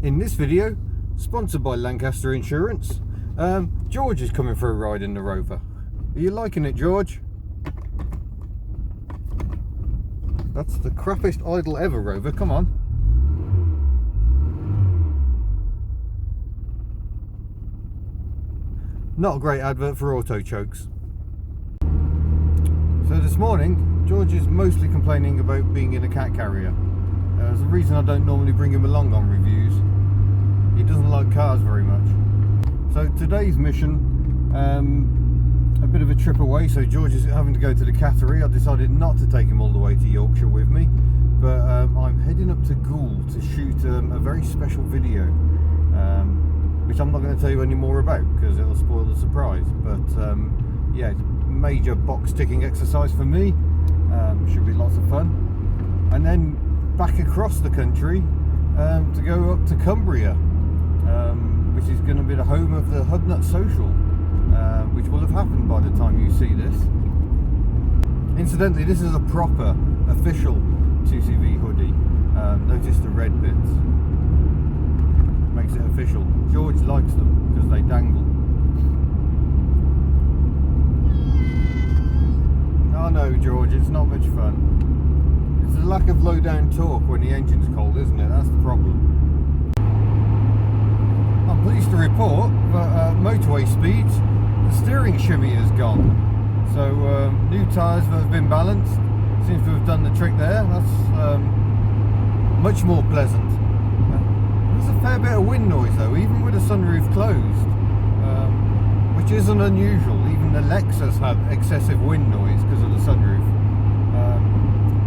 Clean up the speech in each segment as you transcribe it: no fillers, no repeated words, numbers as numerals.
In this video, sponsored by Lancaster Insurance, George is coming for a ride in the Rover. Are you liking it, George? That's the crappiest idle ever, Rover, come on. Not a great advert for auto chokes. So this morning, George is mostly complaining about being in a cat carrier. There's a reason I don't normally bring him along on reviews. He doesn't like cars very much. So today's mission, a bit of a trip away. So George is having to go to the cattery. I decided not to take him all the way to Yorkshire with me, but I'm heading up to Goole to shoot a very special video, which I'm not going to tell you any more about because it'll spoil the surprise. But yeah, it's a major box ticking exercise for me. Should be lots of fun. And then back across the country to go up to Cumbria, which is going to be the home of the Hubnut Social, which will have happened by the time you see this. Incidentally, this is a proper official 2CV hoodie. Notice the red bits. Makes it official. George likes them because they dangle. Oh no, George, it's not much fun. It's the lack of low down torque when the engine's cold, isn't it? That's the problem. I'm pleased to report that at motorway speeds, the steering shimmy has gone. So new tyres that have been balanced seems to have done the trick there. That's much more pleasant. There's a fair bit of wind noise though, even with the sunroof closed, which isn't unusual. Even the Lexus had excessive wind noise because of the sunroof.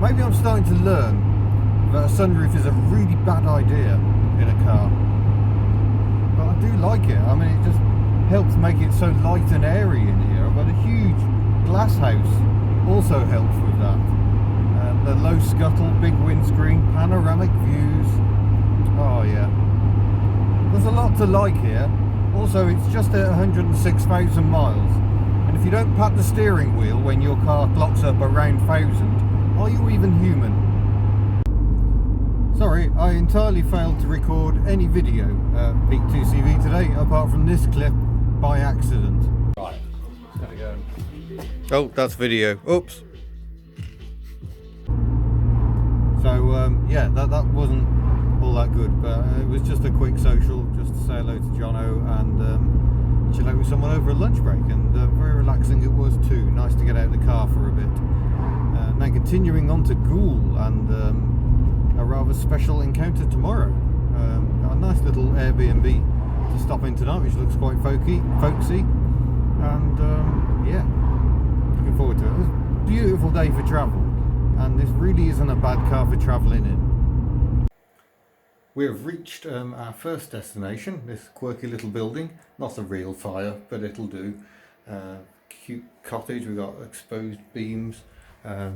Maybe I'm starting to learn that a sunroof is a really bad idea in a car. But I do like it. I mean, it just helps make it so light and airy in here. But a huge glass house also helps with that. The low scuttle, big windscreen, panoramic views. Oh yeah. There's a lot to like here. Also, it's just at 106,000 miles. And if you don't pat the steering wheel when your car clocks up around 1,000, are you even human? Sorry, I entirely failed to record any video Peak 2CV today, apart from this clip by accident. Right, there we go. Oh, that's video. Oops. So yeah, that wasn't all that good, but it was just a quick social, just to say hello to Jono and chill out with someone over a lunch break, and very relaxing it was too. Nice to get out of the car for a bit. Now continuing on to Goole and a rather special encounter tomorrow. Got a nice little Airbnb to stop in tonight, which looks quite folksy, and yeah, looking forward to it. It was a beautiful day for travel, and this really isn't a bad car for travelling in. We have reached our first destination, this quirky little building. Not a real fire, but it'll do. Cute cottage, we've got exposed beams,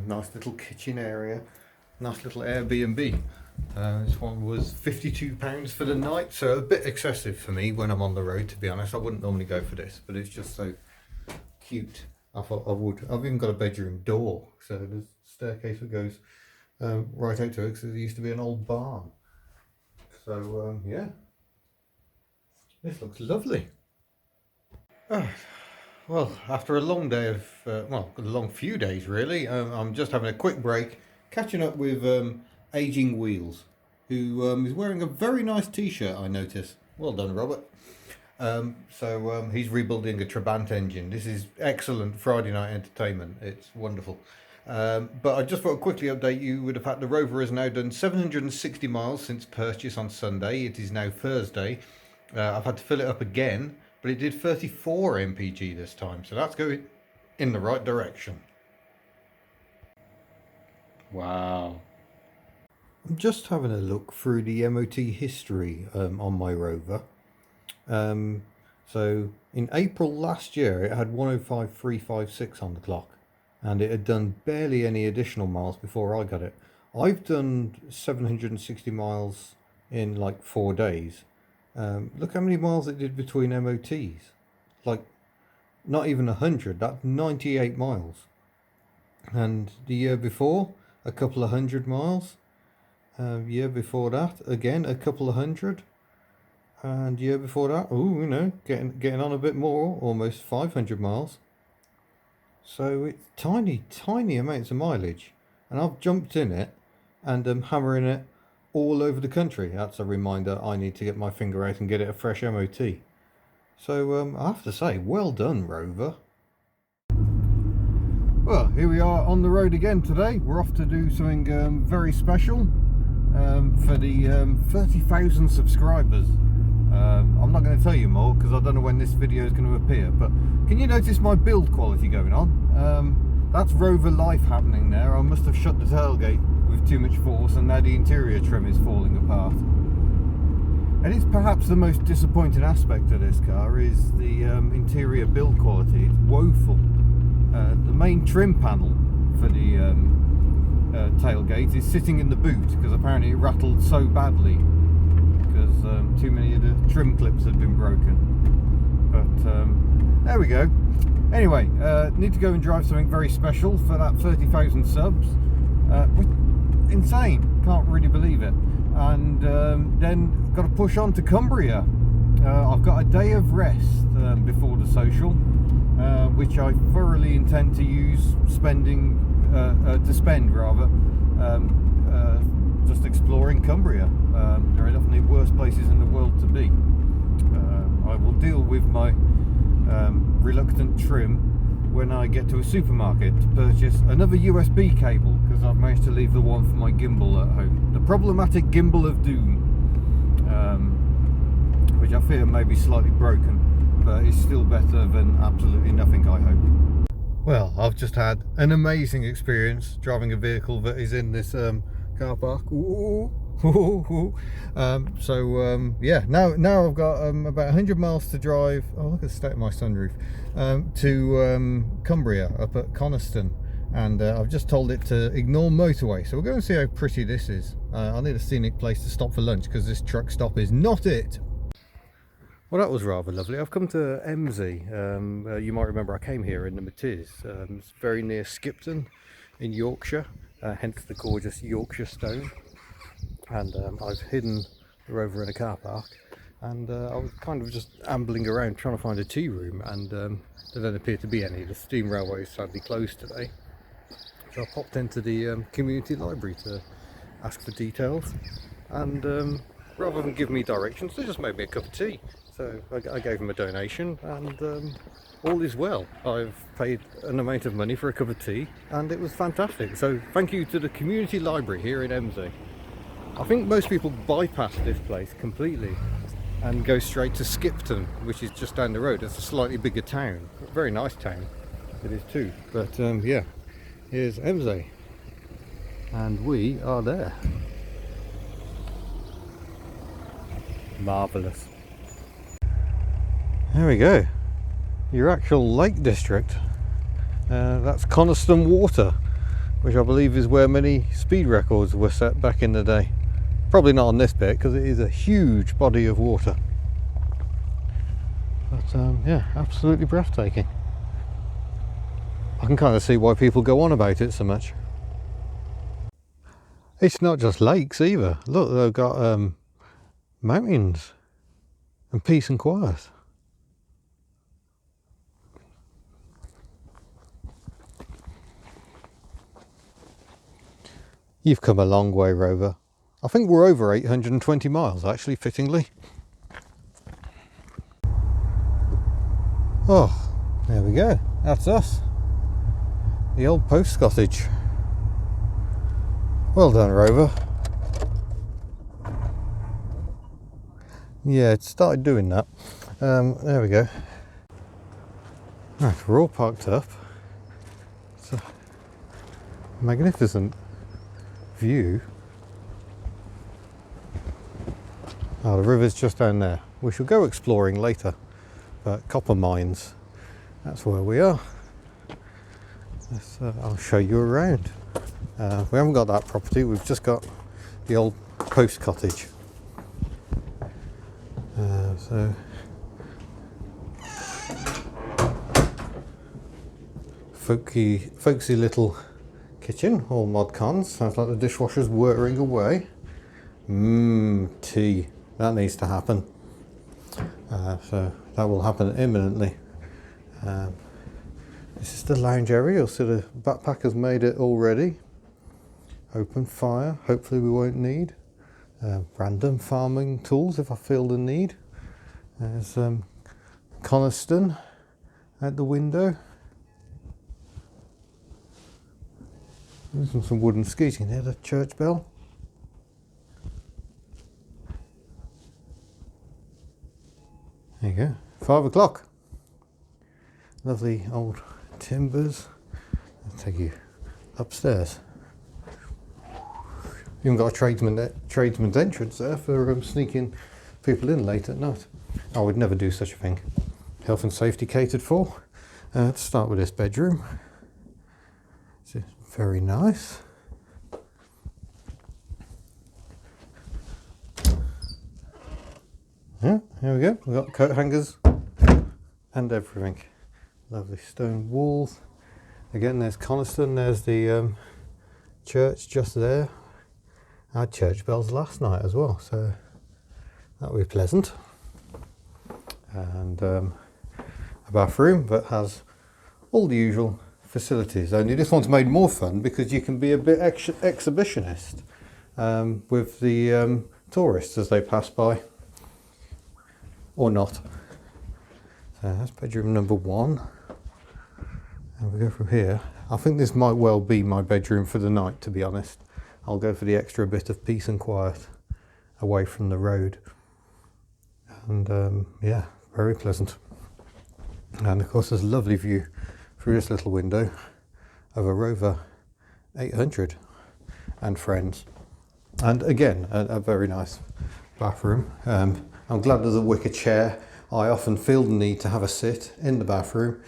nice little kitchen area, nice little Airbnb. This one was £52 for the night, so a bit excessive for me when I'm on the road, to be honest. I wouldn't normally go for this, but it's just so cute. I thought I would. I've even got a bedroom door, so there's a staircase that goes right out to it, because there used to be an old barn. So yeah, this looks lovely. Well, after a long day of, well, a long few days really, I'm just having a quick break, catching up with Aging Wheels, who is wearing a very nice t-shirt, I notice. Well done, Robert. So he's rebuilding a Trabant engine. This is excellent Friday night entertainment. It's wonderful. But I just thought I'd quickly update you with the fact the Rover has now done 760 miles since purchase on Sunday. It is now Thursday. I've had to fill it up again, but it did 34 mpg this time, so that's going in the right direction. Wow. I'm just having a look through the MOT history on my Rover. So in April last year it had 105,356 on the clock, and it had done barely any additional miles before I got it. I've done 760 miles in like 4 days. Look how many miles it did between MOTs. Like not even 100, that's 98 miles. And the year before, a couple of 100 miles. Year before that, again, a couple of 100. And year before that, oh, you know, getting on a bit more, almost 500 miles. So it's tiny amounts of mileage, and I've jumped in it and hammering it all over the country. That's a reminder I need to get my finger out and get it a fresh MOT. So I have to say, well done, Rover. Well, here we are on the road again today. We're off to do something very special for the 30,000 subscribers. I'm not going to tell you more because I don't know when this video is going to appear, but can you notice my build quality going on? That's Rover life happening there. I must have shut the tailgate with too much force, and now the interior trim is falling apart. And it's perhaps the most disappointing aspect of this car is the interior build quality. It's woeful. The main trim panel for the tailgate is sitting in the boot because apparently it rattled so badly because too many of the trim clips had been broken. But there we go. Anyway, need to go and drive something very special for that 30,000 subs. Insane, can't really believe it. And then got to push on to Cumbria. I've got a day of rest before the social, which I thoroughly intend to use just exploring Cumbria. There are definitely worse places in the world to be. I will deal with my reluctant trim when I get to a supermarket to purchase another USB cable, because I've managed to leave the one for my gimbal at home. The problematic gimbal of doom, which I fear may be slightly broken, but it's still better than absolutely nothing, I hope. Well, I've just had an amazing experience driving a vehicle that is in this car park. Ooh. Yeah, now I've got about 100 miles to drive. Oh, look at the state of my sunroof. To Cumbria up at Coniston, and I've just told it to ignore motorway, so we'll go and see how pretty this is. I need a scenic place to stop for lunch because this truck stop is not it. Well, that was rather lovely. I've come to Emsey. You might remember I came here in the Matiz. It's very near Skipton in Yorkshire, hence the gorgeous Yorkshire stone. And I've hidden the Rover in a car park, and I was kind of just ambling around trying to find a tea room, and there don't appear to be any. The steam railway is sadly closed today, so I popped into the community library to ask for details, and rather than give me directions, they just made me a cup of tea. So I gave them a donation, and all is well. I've paid an amount of money for a cup of tea, and it was fantastic. So thank you to the community library here in Emsey. I think most people bypass this place completely and go straight to Skipton, which is just down the road. It's a slightly bigger town, a very nice town it is too. But yeah, here's Emsey, and we are there. Marvellous. There we go, your actual lake district. That's Coniston Water, which I believe is where many speed records were set back in the day. Probably not on this bit because it is a huge body of water. But yeah, absolutely breathtaking. I can kind of see why people go on about it so much. It's not just lakes either. Look, they've got mountains and peace and quiet. You've come a long way, Rover. I think we're over 820 miles, actually, fittingly. Oh, there we go. That's us. The old post cottage. Well done, Rover. Yeah, it started doing that. There we go. Right, we're all parked up. It's a magnificent view. Oh, the river's just down there. We shall go exploring later, but copper mines, that's where we are. I'll show you around. We haven't got that property, we've just got the old post cottage. So folksy little kitchen, all mod cons. Sounds like the dishwasher's whirring away. Tea. That needs to happen. So that will happen imminently. This is the lounge area. So the backpackers made it already. Open fire, hopefully we won't need. Random farming tools if I feel the need. There's Coniston out the window. There's some wooden skis in there, the church bell. There you go, 5 o'clock. Lovely old timbers. I'll take you upstairs. Even got a tradesman's entrance there for sneaking people in late at night. I would never do such a thing. Health and safety catered for. To start with this bedroom. It's very nice. Yeah, here we go. We've got coat hangers and everything. Lovely stone walls. Again, there's Coniston. There's the church just there. I had church bells last night as well, so that will be pleasant. And a bathroom that has all the usual facilities. Only this one's made more fun because you can be a bit exhibitionist with the tourists as they pass by, or not. So that's bedroom number 1. And we go from here. I think this might well be my bedroom for the night, to be honest. I'll go for the extra bit of peace and quiet away from the road. And yeah, very pleasant. And of course there's a lovely view through this little window of a Rover 800 and friends. And again, a very nice bathroom. I'm glad there's a wicker chair. I often feel the need to have a sit in the bathroom.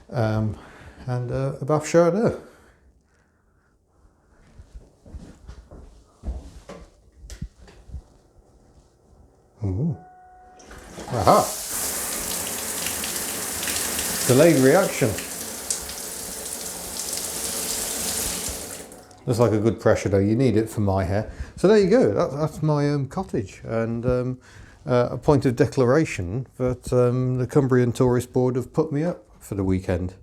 And a bath shower there. Ooh. Aha! Delayed reaction. Looks like a good pressure though, you need it for my hair. So there you go, that's my cottage. And a point of declaration that the Cumbrian Tourist Board have put me up for the weekend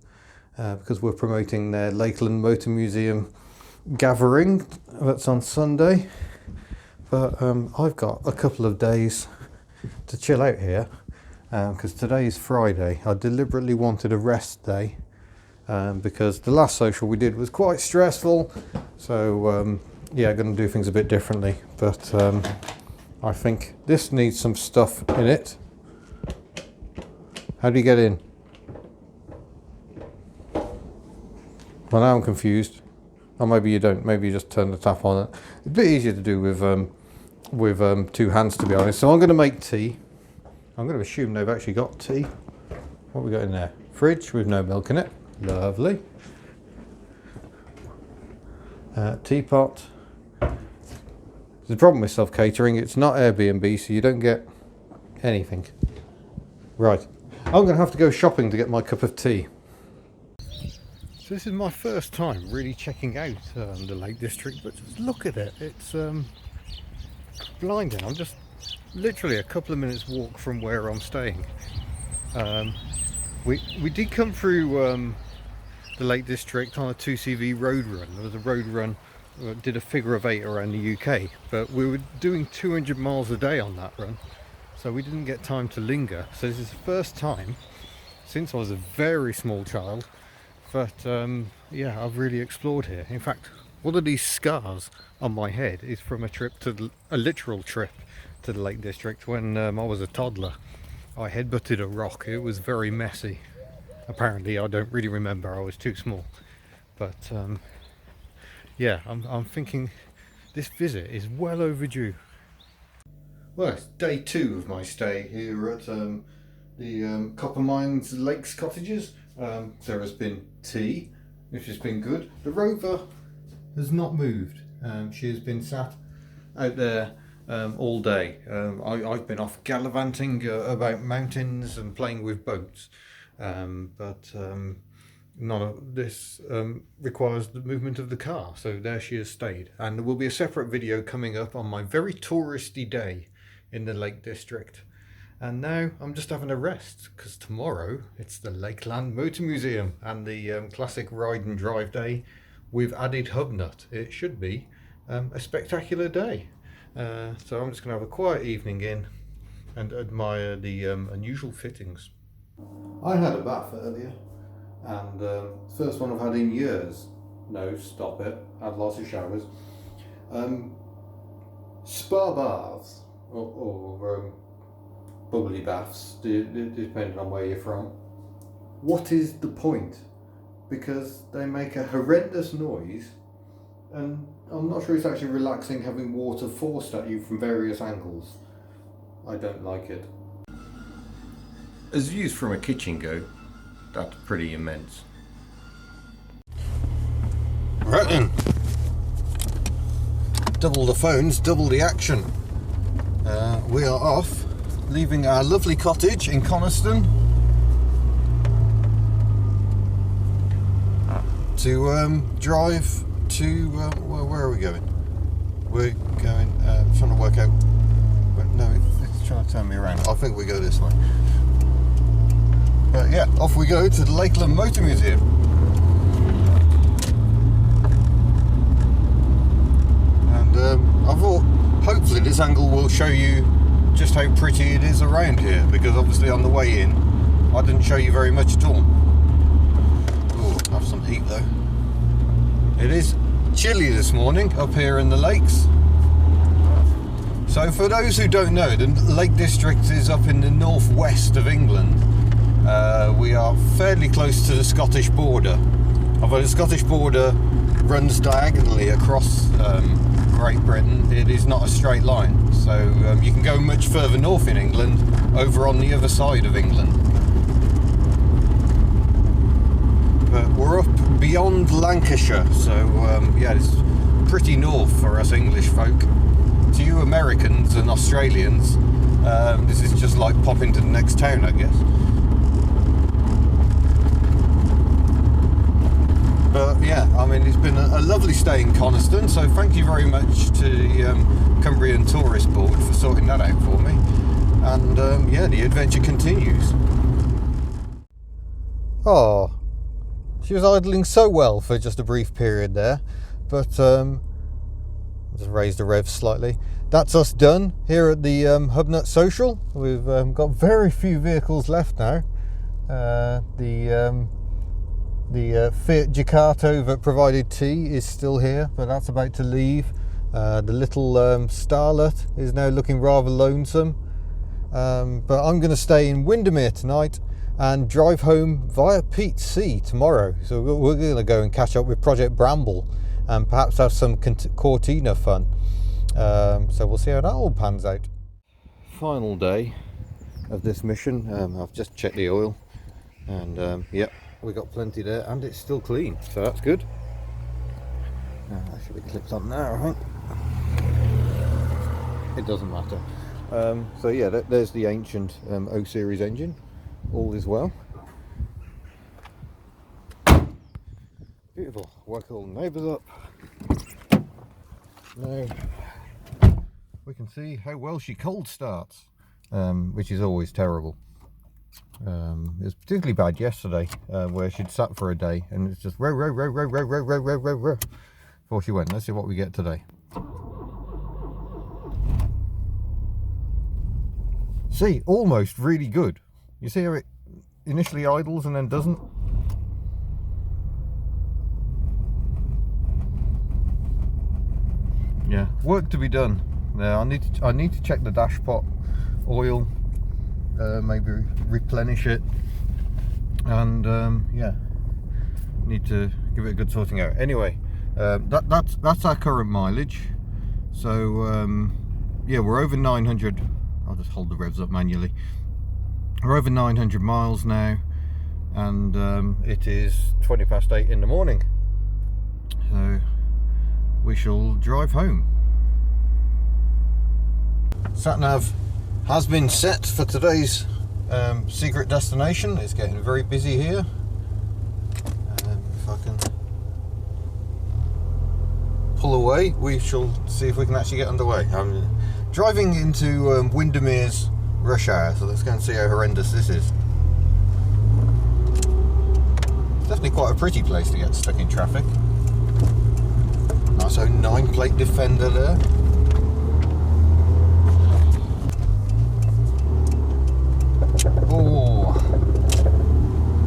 because we're promoting their Lakeland Motor Museum gathering that's on Sunday. But I've got a couple of days to chill out here because today is Friday. I deliberately wanted a rest day because the last social we did was quite stressful. So yeah, going to do things a bit differently. But I think this needs some stuff in it. How do you get in? Well, now I'm confused. Or maybe you don't. Maybe you just turn the tap on it. It's a bit easier to do with 2 hands, to be honest. So I'm going to make tea. I'm going to assume they've actually got tea. What have we got in there? Fridge with no milk in it. Lovely. Teapot. There's a problem with self-catering. It's not Airbnb, so you don't get anything. Right. I'm going to have to go shopping to get my cup of tea. So this is my first time really checking out the Lake District, but just look at it. It's blinding. I'm just literally a couple of minutes walk from where I'm staying. We did come through the Lake District on a 2CV road run. There was a road run, did a figure of 8 around the UK, but we were doing 200 miles a day on that run, so we didn't get time to linger. So this is the first time since I was a very small child that yeah, I've really explored here. In fact, one of these scars on my head is from a literal trip to the Lake District when I was a toddler. I headbutted a rock. It was very messy. Apparently, I don't really remember. I was too small. But yeah, I'm thinking this visit is well overdue. Well, it's day 2 of my stay here at the Copper Mines Lakes Cottages. There has been tea, which has been good. The Rover has not moved. She has been sat out there all day. I've been off gallivanting about mountains and playing with boats, but none of this requires the movement of the car, so there she has stayed. And there will be a separate video coming up on my very touristy day in the Lake District. And now I'm just having a rest because tomorrow it's the Lakeland Motor Museum and the classic ride and drive day with added hub nut. It should be a spectacular day. So I'm just going to have a quiet evening in and admire the unusual fittings. I had a bath earlier, and first one I've had in years. No, stop it. Had lots of showers. Spa baths or bubbly baths, depending on where you're from. What is the point? Because they make a horrendous noise, and I'm not sure it's actually relaxing having water forced at you from various angles. I don't like it. As views from a kitchen go, that's pretty immense. Right then. Double the phones, double the action. We are off, leaving our lovely cottage in Coniston to drive to, where are we going? We're going, trying to work out, no, it's trying to turn me around. I think we go this way. But yeah, off we go to the Lakeland Motor Museum. And I thought, hopefully this angle will show you just how pretty it is around here, because obviously on the way in I didn't show you very much at all. Oh, have some heat though. It is chilly this morning up here in the lakes. So for those who don't know, the Lake District is up in the northwest of England. We are fairly close to the Scottish border, although the Scottish border runs diagonally across Great Britain. It is not a straight line, so you can go much further north in England, over on the other side of England. But we're up beyond Lancashire, so yeah, it's pretty north for us English folk. To you Americans and Australians, this is just like popping to the next town, I guess. But yeah, I mean, it's been a lovely stay in Coniston, so thank you very much to the Cumbrian Tourist Board for sorting that out for me. And yeah, the adventure continues. Oh, she was idling so well for just a brief period there, but just raised the revs slightly. That's us done here at the Hubnut Social. We've got very few vehicles left now. The Fiat Ducato that provided tea is still here, but that's about to leave. The little Starlet is now looking rather lonesome. But I'm going to stay in Windermere tonight and drive home via Pete Sea tomorrow. So we're going to go and catch up with Project Bramble and perhaps have some Cortina fun. So we'll see how that all pans out. Final day of this mission. I've just checked the oil, and yep, we got plenty there, and it's still clean, so that's good. That should be clipped on now, I think. It doesn't matter. So yeah, there's the ancient O series engine. All is well. Beautiful. Work all the neighbours up. Now we can see how well she cold starts, which is always terrible. It was particularly bad yesterday, where she'd sat for a day and it's just row before she went. Let's see what we get today. See, almost really good. You see how it initially idles and then doesn't? Yeah, work to be done. Now I need to check the dash pot oil, maybe replenish it, and yeah, need to give it a good sorting out. Anyway, that's our current mileage. So yeah, we're over 900. I'll just hold the revs up manually. We're over 900 miles now, and it is 20 past 8 in the morning. So we shall drive home. Sat-nav has been set for today's secret destination. It's getting very busy here. If I can pull away, we shall see if we can actually get underway. I'm driving into Windermere's rush hour, so let's go and see how horrendous this is. It's definitely quite a pretty place to get stuck in traffic. Nice 09 plate Defender there. Oh,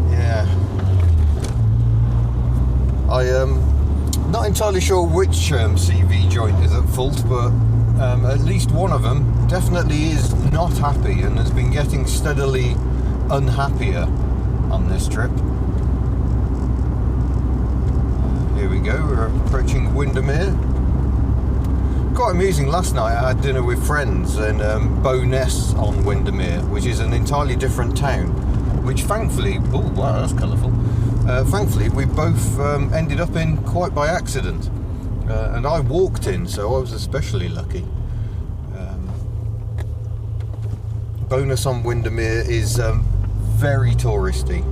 yeah. I am not entirely sure which CV joint is at fault, but at least one of them definitely is not happy and has been getting steadily unhappier on this trip. Here we go, we're approaching Windermere. Quite amusing, last night I had dinner with friends in Bowness on Windermere, which is an entirely different town, which thankfully, oh wow, that's colourful. Thankfully we both ended up in quite by accident, and I walked in, so I was especially lucky. Bowness on Windermere is very touristy,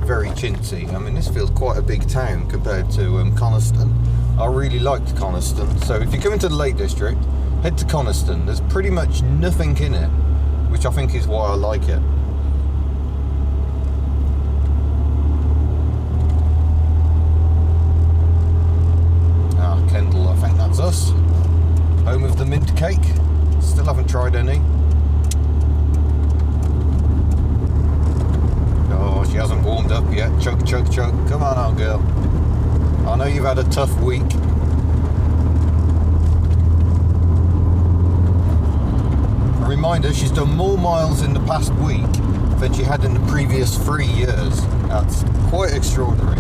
very chintzy. I mean, this feels quite a big town compared to Coniston. I really liked Coniston, so if you come into the Lake District, head to Coniston. There's pretty much nothing in it, which I think is why I like it. Kendal, I think that's us. Home of the mint cake. Still haven't tried any. Oh, she hasn't warmed up yet. Chug, chug, chug. Come on out, girl. I know you've had a tough week. A reminder, she's done more miles in the past week than she had in the previous 3 years. That's quite extraordinary.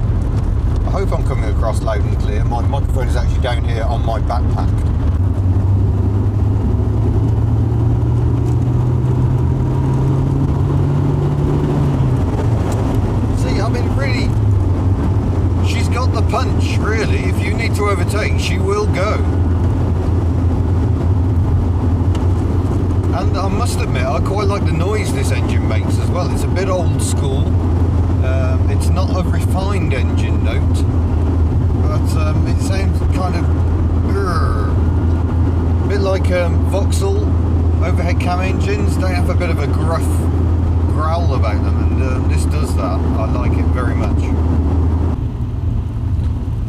I hope I'm coming across loud and clear. My microphone is actually down here on my backpack. See, I mean, really, she's got the punch, really. If you need to overtake, she will go. And I must admit, I quite like the noise this engine makes as well. It's a bit old school. It's not a refined engine note, but it sounds kind of a bit like Vauxhall overhead cam engines. They have a bit of a gruff growl about them, and this does that. I like it very much.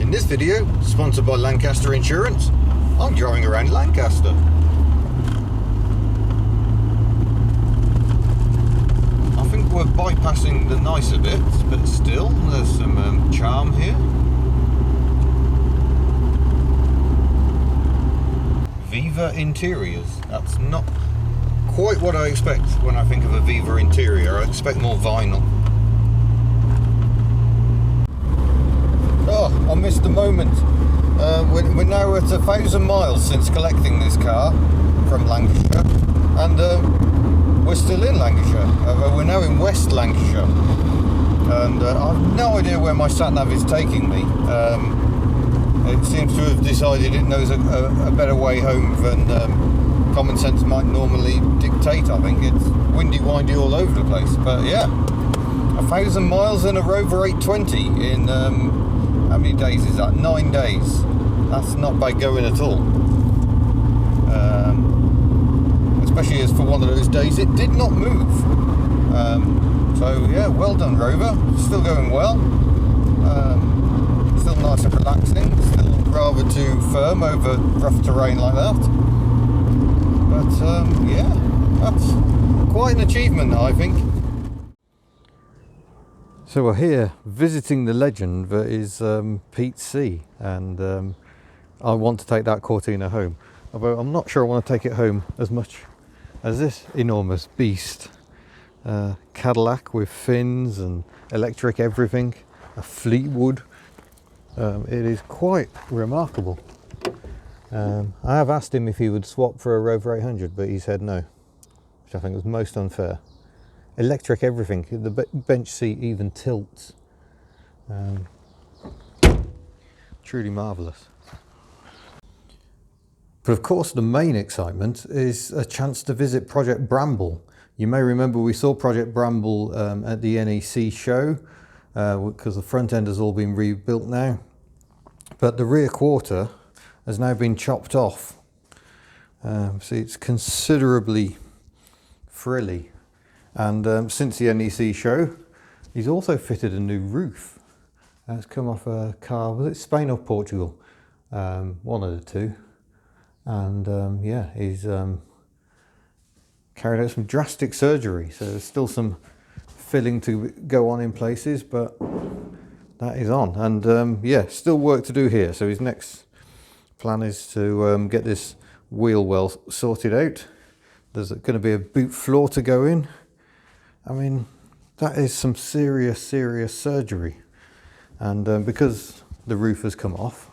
In this video, sponsored by Lancaster Insurance, I'm driving around Lancaster. We're bypassing the nicer bits, but still there's some charm here. Viva Interiors. That's not quite what I expect when I think of a Viva interior. I expect more vinyl. Oh, I missed the moment. We're now at 1,000 miles since collecting this car from Lancashire, and we're still in Lancashire. We're now in West Lancashire, and I have no idea where my sat-nav is taking me. It seems to have decided it knows a better way home than common sense might normally dictate. I think it's windy, windy all over the place. But yeah, 1,000 miles in a Rover 820 in how many days is that? 9 days. That's not bad going at all. Especially as for one of those days it did not move. So yeah, well done Rover, still going well, still nice and relaxing, still rather too firm over rough terrain like that, but yeah, that's quite an achievement I think. So we're here visiting the legend that is Pete C, and I want to take that Cortina home, although I'm not sure I want to take it home as much as this enormous beast. Cadillac with fins and electric everything, a Fleetwood. It is quite remarkable. I have asked him if he would swap for a Rover 800, but he said no, which I think was most unfair. Electric everything, the bench seat even tilts. Truly marvellous. But of course the main excitement is a chance to visit Project Bramble. You may remember we saw Project Bramble at the NEC show, because the front end has all been rebuilt now. But the rear quarter has now been chopped off. See, it's considerably frilly. And since the NEC show, he's also fitted a new roof. It's come off a car, was it Spain or Portugal? One of the two. And yeah, he's carried out some drastic surgery, so there's still some filling to go on in places, but that is on. And yeah, still work to do here. So his next plan is to get this wheel well sorted out. There's going to be a boot floor to go in. I mean, that is some serious surgery. And because the roof has come off,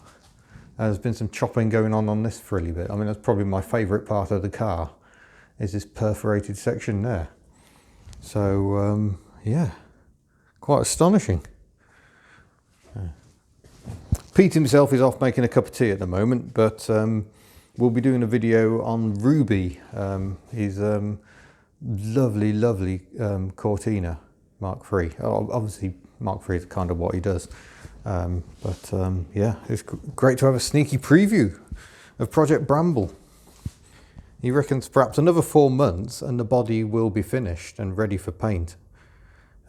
there's been some chopping going on this frilly bit. I mean, that's probably my favourite part of the car, is this perforated section there. So yeah, quite astonishing. Pete himself is off making a cup of tea at the moment, but we'll be doing a video on Ruby, his lovely Cortina Mark III. Obviously Mark III is kind of what he does, but yeah, it's great to have a sneaky preview of Project Bramble. He reckons perhaps another 4 months and the body will be finished and ready for paint.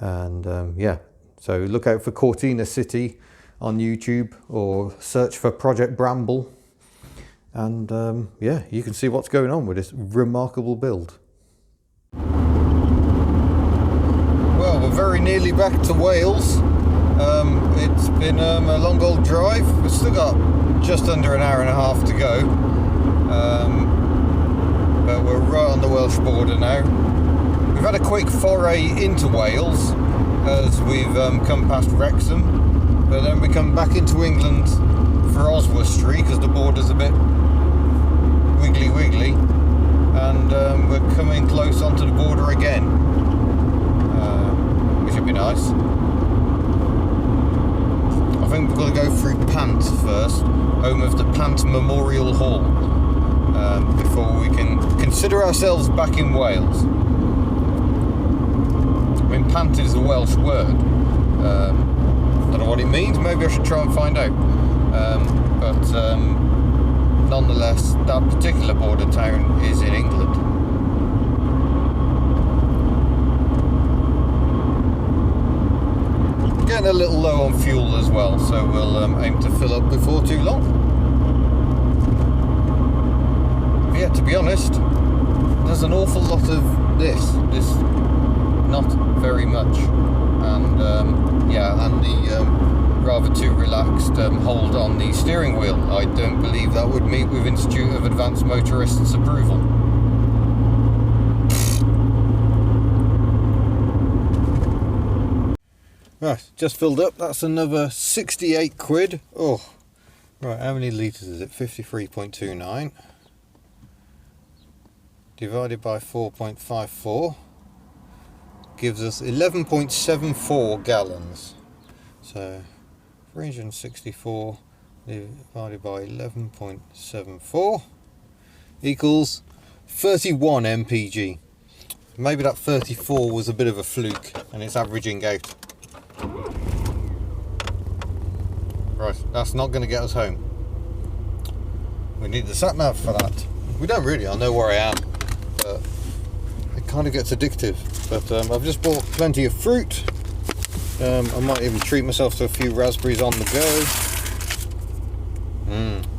And yeah, so look out for Cortina City on YouTube or search for Project Bramble. And yeah, you can see what's going on with this remarkable build. Well, we're very nearly back to Wales. It's been a long old drive. We've still got just under an hour and a half to go. But we're right on the Welsh border now. We've had a quick foray into Wales as we've come past Wrexham, but then we come back into England for Oswestry because the border's a bit wiggly, and we're coming close onto the border again, which would be nice. I think we've got to go through Pant first, home of the Pant Memorial Hall, before we can consider ourselves back in Wales. I mean, Pant is a Welsh word. I don't know what it means, maybe I should try and find out. But nonetheless, that particular border town is in England. Getting a little low on fuel as well, so we'll aim to fill up before too long. Yeah, to be honest, there's an awful lot of this not very much, and yeah, and the rather too relaxed hold on the steering wheel. I don't believe that would meet with Institute of Advanced Motorists' approval. Right, just filled up. That's another 68 quid. Oh, right, how many litres is it? 53.29. Divided by 4.54 gives us 11.74 gallons. So 364 divided by 11.74 equals 31 mpg. Maybe that 34 was a bit of a fluke and it's averaging out. Right, that's not going to get us home. We need the sat nav for that. We don't really, I know where I am, but it kind of gets addictive. But I've just bought plenty of fruit. I might even treat myself to a few raspberries on the go.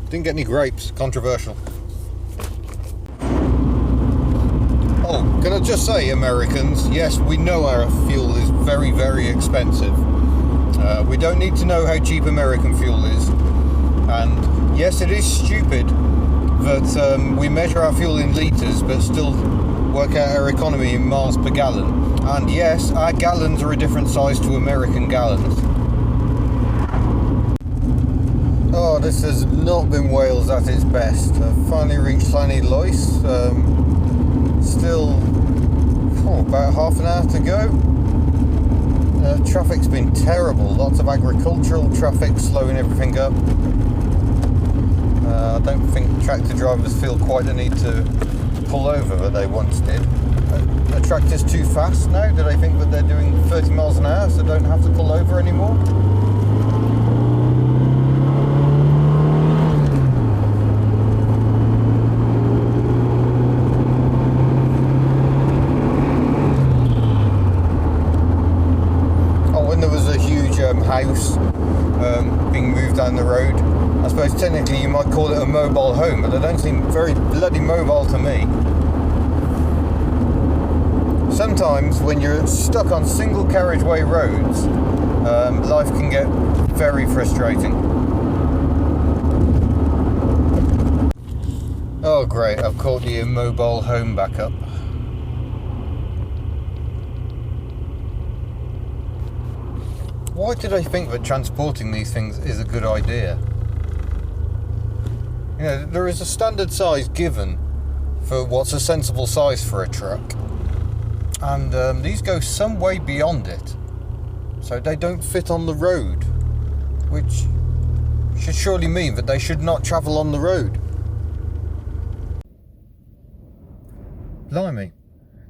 Didn't get any grapes, controversial. Oh, can I just say, Americans, yes, we know our fuel is very, very expensive. We don't need to know how cheap American fuel is. And yes, it is stupid that we measure our fuel in litres but still work out our economy in miles per gallon. And yes, our gallons are a different size to American gallons. Oh, this has not been Wales at its best. I've finally reached Llanelloes. Still about half an hour to go. Traffic's been terrible. Lots of agricultural traffic slowing everything up. I don't think tractor drivers feel quite the need to pull over that they once did. Are tractors too fast now? Do they think that they're doing 30 miles an hour so don't have to pull over anymore? house being moved down the road. I suppose technically you might call it a mobile home, but they don't seem very bloody mobile to me. Sometimes when you're stuck on single carriageway roads, life can get very frustrating. Oh great, I've caught the immobile home back up. Why did I think that transporting these things is a good idea? You know, there is a standard size given for what's a sensible size for a truck, and these go some way beyond it, so they don't fit on the road, which should surely mean that they should not travel on the road. Blimey,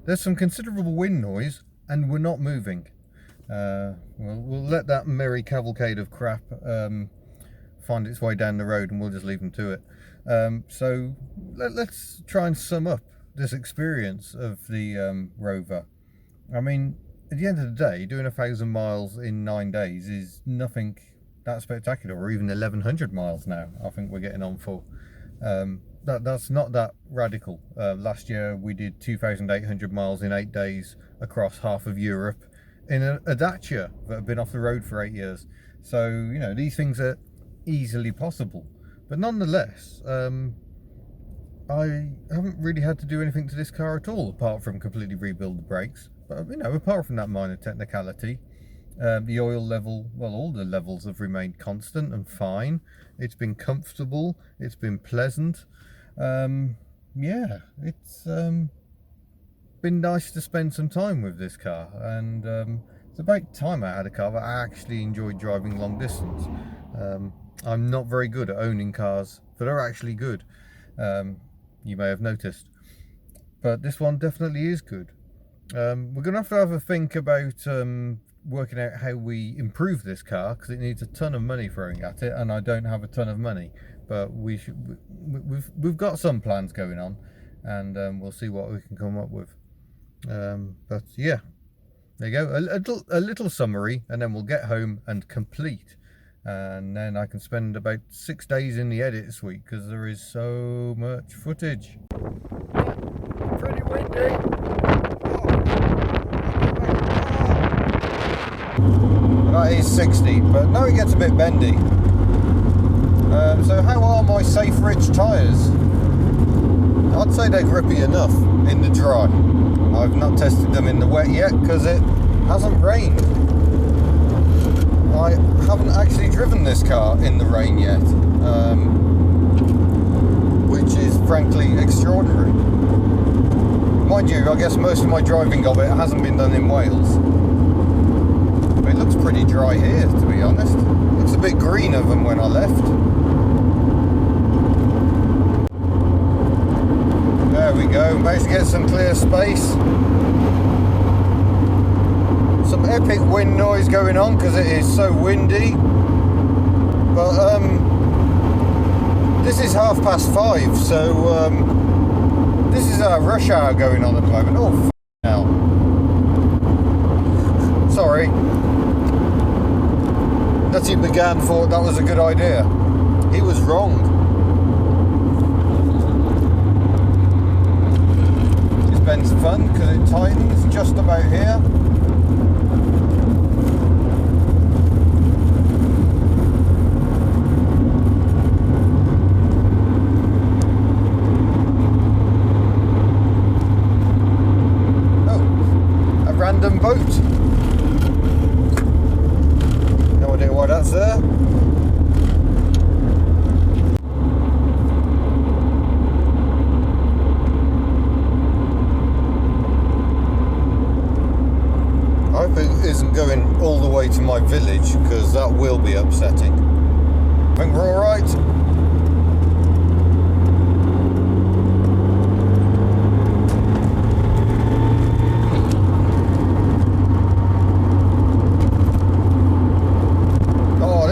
there's some considerable wind noise and we're not moving. We'll let that merry cavalcade of crap find its way down the road, and we'll just leave them to it. So let's try and sum up this experience of the Rover. I mean, at the end of the day, doing 1,000 miles in 9 days is nothing that spectacular, or even 1,100 miles now I think we're getting on for. That's not that radical. Last year we did 2,800 miles in 8 days across half of Europe in a Dacia that had been off the road for 8 years. So, you know, these things are easily possible. But nonetheless, I haven't really had to do anything to this car at all, apart from completely rebuild the brakes. But, you know, apart from that minor technicality, the oil level, well, all the levels have remained constant and fine. It's been comfortable, it's been pleasant. Yeah, it's been nice to spend some time with this car, and it's about time I had a car that I actually enjoyed driving long distance. I'm not very good at owning cars that are actually good, you may have noticed, but this one definitely is good. We're going to have a think about working out how we improve this car, because it needs a ton of money throwing at it, and I don't have a ton of money, but we've got some plans going on, and we'll see what we can come up with. But yeah, there you go, a little summary, and then we'll get home and complete, and then I can spend about 6 days in the edit this week, because there is so much footage. Pretty windy. That is 60, but now it gets a bit bendy. So how are my Safe Rich tyres? I'd say they're grippy enough in the dry. I've not tested them in the wet yet because it hasn't rained. I haven't actually driven this car in the rain yet, which is frankly extraordinary. Mind you, I guess most of my driving of it hasn't been done in Wales. It looks pretty dry here, to be honest. It looks a bit greener than when I left. There we go, managed to get some clear space. Some epic wind noise going on because it is so windy. But this is 5:30, so this is our rush hour going on at the moment. Oh, hell. Sorry. Nutty McGann thought that was a good idea. He was wrong. It's been fun because it tightens just about here. Oh, a random boat. No idea why that's there. I hope it isn't going all the way to my village, because that will be upsetting. I think we're alright.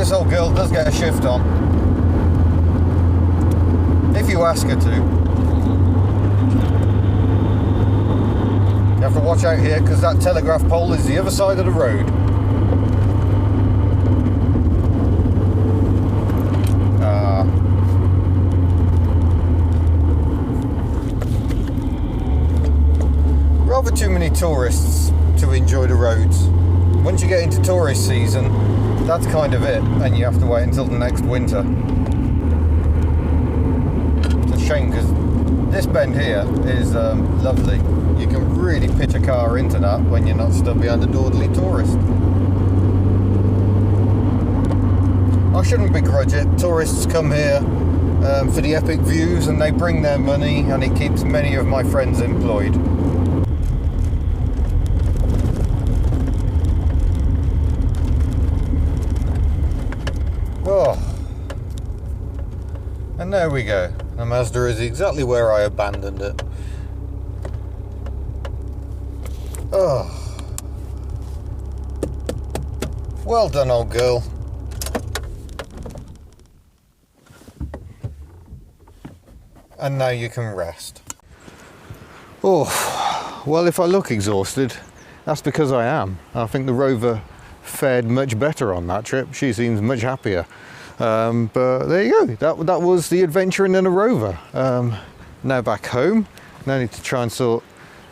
This old girl does get a shift on, if you ask her to. You have to watch out here because that telegraph pole is the other side of the road. bother too many tourists to enjoy the roads. Once you get into tourist season, that's kind of it, and you have to wait until the next winter. It's a shame because this bend here is lovely. You can really pitch a car into that when you're not stuck behind a dawdly tourist. I shouldn't begrudge it. Tourists come here for the epic views and they bring their money, and it keeps many of my friends employed. Oh, and there we go. The Mazda is exactly where I abandoned it. Oh, well done, old girl. And now you can rest. Oh, well, if I look exhausted, that's because I am. I think the Rover fared much better on that trip. She seems much happier. But there you go. That was the adventure in a Rover. Now back home. Now I need to try and sort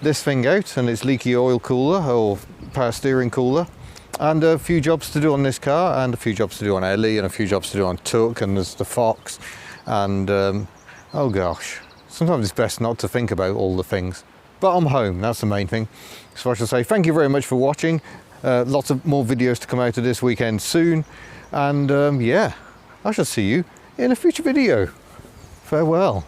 this thing out and its leaky oil cooler or power steering cooler. And a few jobs to do on this car, and a few jobs to do on Ellie, and a few jobs to do on Tuck, and there's the Fox, and oh gosh, sometimes it's best not to think about all the things. But I'm home, that's the main thing. So I shall say thank you very much for watching. Lots of more videos to come out of this weekend soon. And yeah, I shall see you in a future video. Farewell.